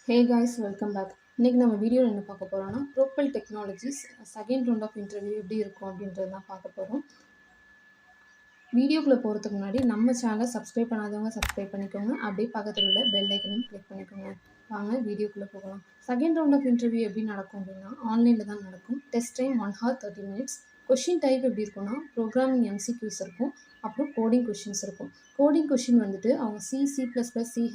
Hey guys, welcome back. இன்றைக்கி நம்ம வீடியோவில் என்ன பார்க்க போகிறோம்னா Propel technologies second round of interview எப்படி இருக்கும் அப்படின்றது தான் பார்க்க போகிறோம். வீடியோக்குள்ளே போகிறதுக்கு முன்னாடி நம்ம சேனலை சப்ஸ்கிரைப் பண்ணாதவங்க சப்ஸ்கிரைப் பண்ணிக்கோங்க. அப்படியே பக்கத்தில் உள்ள பெல் ஐக்கனையும் கிளிக் பண்ணிக்கோங்க. வாங்க வீடியோக்குள்ளே போகலாம். செகண்ட் ரவுண்ட் ஆஃப் இன்டர்வியூ எப்படி நடக்கும் அப்படின்னா ஆன்லைனில் தான் நடக்கும். Test time 1 hour 30 minutes. Question type எப்படி இருக்குன்னா ப்ரோக்ராமிங் எம்சிக்யூஸ் இருக்கும், அப்புறம் கோடிங் கொஷின்ஸ் இருக்கும். கோடிங் கொஷின் வந்துட்டு அவங்க C++, C#,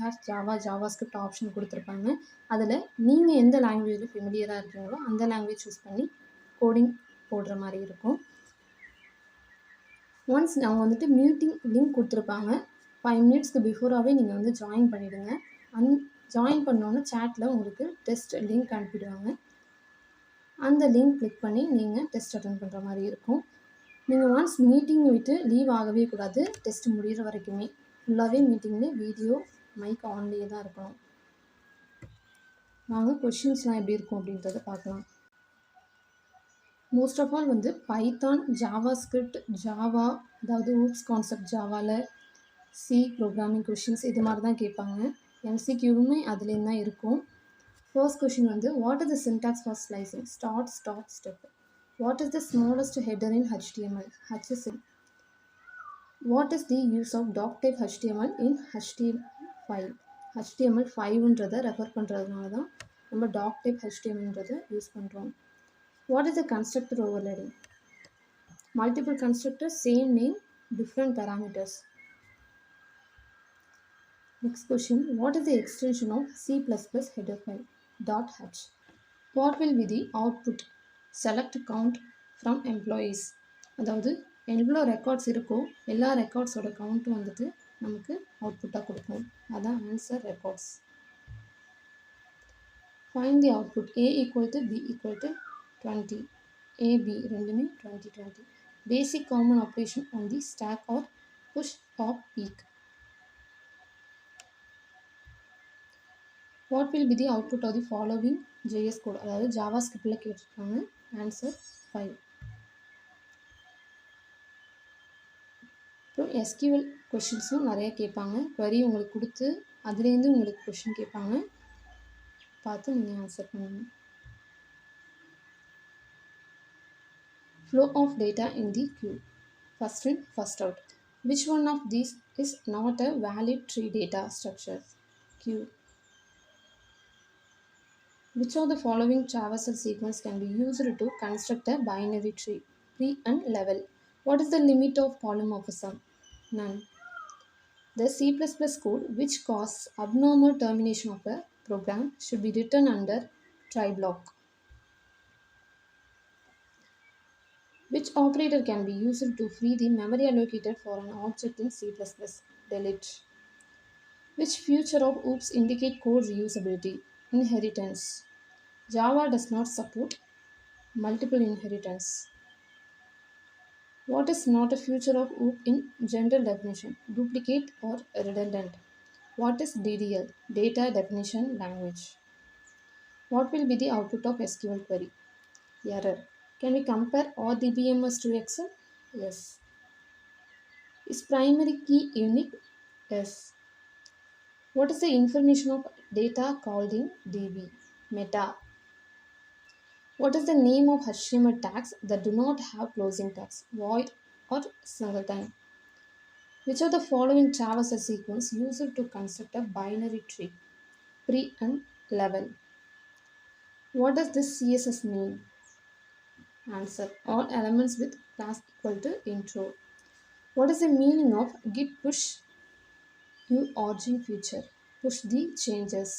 ஜாவாஸ்கிரிப்ட் ஆப்ஷன் கொடுத்துருப்பாங்க. அதில் நீங்கள் எந்த லாங்குவேஜில் ஃபெமிலியராக இருக்கீங்களோ அந்த லாங்குவேஜ் சூஸ் பண்ணி கோடிங் போடுற மாதிரி இருக்கும். ஒன்ஸ் அவங்க வந்துட்டு மீட்டிங் லிங்க் கொடுத்துருப்பாங்க. 5 minutes பிஃபோராகவே நீங்கள் வந்து ஜாயின் பண்ணிவிடுங்க. ஜாயின் பண்ணோன்னே சேட்டில் உங்களுக்கு டெஸ்ட் லிங்க் அனுப்பிடுவாங்க. அந்த லிங்க் கிளிக் பண்ணி நீங்கள் டெஸ்ட் அட்டென்ட் பண்ணுற மாதிரி இருக்கும். நீங்கள் ஒன்ஸ் மீட்டிங் விட்டு லீவ் ஆகவே கூடாது. டெஸ்ட் முடிகிற வரைக்குமே ஃபுல்லாகவே மீட்டிங்கில் வீடியோ மைக் ஆன்லேயே தான் இருக்கணும். வாங்க கொஷின்ஸ்லாம் எப்படி இருக்கும் அப்படின்றத பார்க்கலாம். மோஸ்ட் ஆஃப் ஆல் வந்து பைத்தான், ஜாவாஸ்கிரிப்ட், ஜாவா, அதாவது ஊப்ஸ் கான்செப்ட் ஜாவாவில் சி ப்ரோக்ராமிங் கொஷின்ஸ் இது மாதிரி தான் கேட்பாங்க. எம்சிக்யூவுமே அதுலேருந்து தான் இருக்கும். ஃபர்ஸ்ட் கொஷின் வந்து what is the syntax for slicing? Start, stop, step. What is the smallest header in HTML? HSL. What is the use of doctype HTML in HTML5? HTML5ன்றதை ரெஃபர் பண்ணுறதுனால தான் நம்ம டாக் டைப் HTMLன்றதை use பண்ணுறோம். What is the constructor overloading? Multiple constructors, same name, different parameters. Next question, what is the extension of C++ header file? .h. What will be the output? Select count from employees. அதாவது எவ்வளோ records இருக்கோ எல்லா ரெக்கார்ட்ஸோட கவுண்ட்டும் வந்துட்டு நமக்கு அவுட்புட்டாக கொடுக்கும். அதான் answer records. Find the output. A equal to B equal to 20. AB ரெண்டுமே 20. Basic common operation on the stack or push, pop, peek. What will be the output of the following JS code? அதாவது ஜாவாஸ்கிரிப்டில் கேட்டிருக்காங்க. Answer 5. அப்புறம் SQL கொஷின்ஸும் நிறைய கேட்பாங்க. query உங்களுக்கு கொடுத்து அதுலேருந்து உங்களுக்கு கொஷின் கேட்பாங்க. பார்த்து நீங்கள் ஆன்சர் பண்ணணும். Flow of data in the queue. First in, first out. Which one of these is not a valid tree data structure? Queue. Which of the following traversal sequence can be used to construct a binary tree? Pre and level. What is the limit of polymorphism? None. The C++ code which causes abnormal termination of a program should be written under try block. Which operator can be used to free the memory allocated for an object in C++? Delete. Which feature of OOPS indicate code reusability? Inheritance. Java does not support multiple inheritance. What is not a feature of OOP in general definition? Duplicate or redundant. What is DDL? Data definition language. What will be the output of SQL query? Error. Can we compare all DBMS to Excel? Yes. Is primary key unique? Yes. What is the information of data called in DB? Meta. What is the name of HTML tags that do not have closing tags? Void or singleton. Which of the following traversal sequence used to construct a binary tree? Pre and level. What does this CSS mean? Answer. All elements with class equal to intro. What is the meaning of git push origin feature? Push the changes.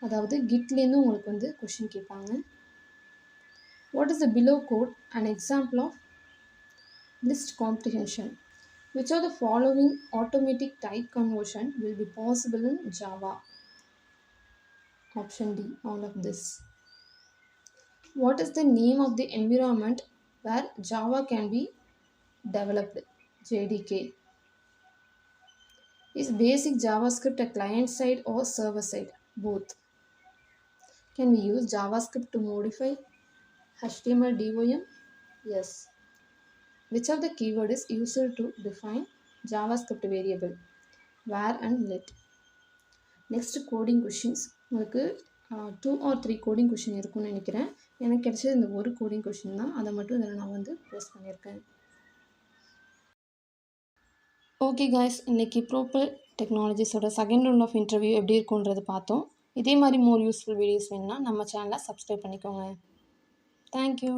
அதாவது கிட்லேருந்து உங்களுக்கு வந்து question கேட்பாங்க. What is the below code an example of list comprehension? Which of the following automatic type conversion will be possible in Java? Option D, all of this. What is the name of the environment where Java can be developed? JDK. Is basic JavaScript a client side or server side? Both. Can we use JavaScript to modify HTML DOM? Yes. Which of the keyword is used to define JavaScript variable? Var and let. Next coding questions. உங்களுக்கு 2 R 3 coding question இருக்கும்னு நினைக்கிறேன். எனக்கு கிடைச்சது இந்த ஒரு coding question தான். அதை மட்டும் இதில் நான் வந்து போஸ்ட் பண்ணியிருக்கேன். ஓகே காய்ஸ், இன்றைக்கி ப்ரோப்பல் டெக்னாலஜிஸோட செகண்ட் ரவுண்ட் ஆஃப் இன்டர்வியூ எப்படி இருக்குன்றது பார்த்தோம். இதே மாதிரி மோர் யூஸ்ஃபுல் வீடியோஸ் வேணுன்னா நம்ம சேனலை சப்ஸ்கிரைப் பண்ணிக்கோங்க. தேங்க்யூ.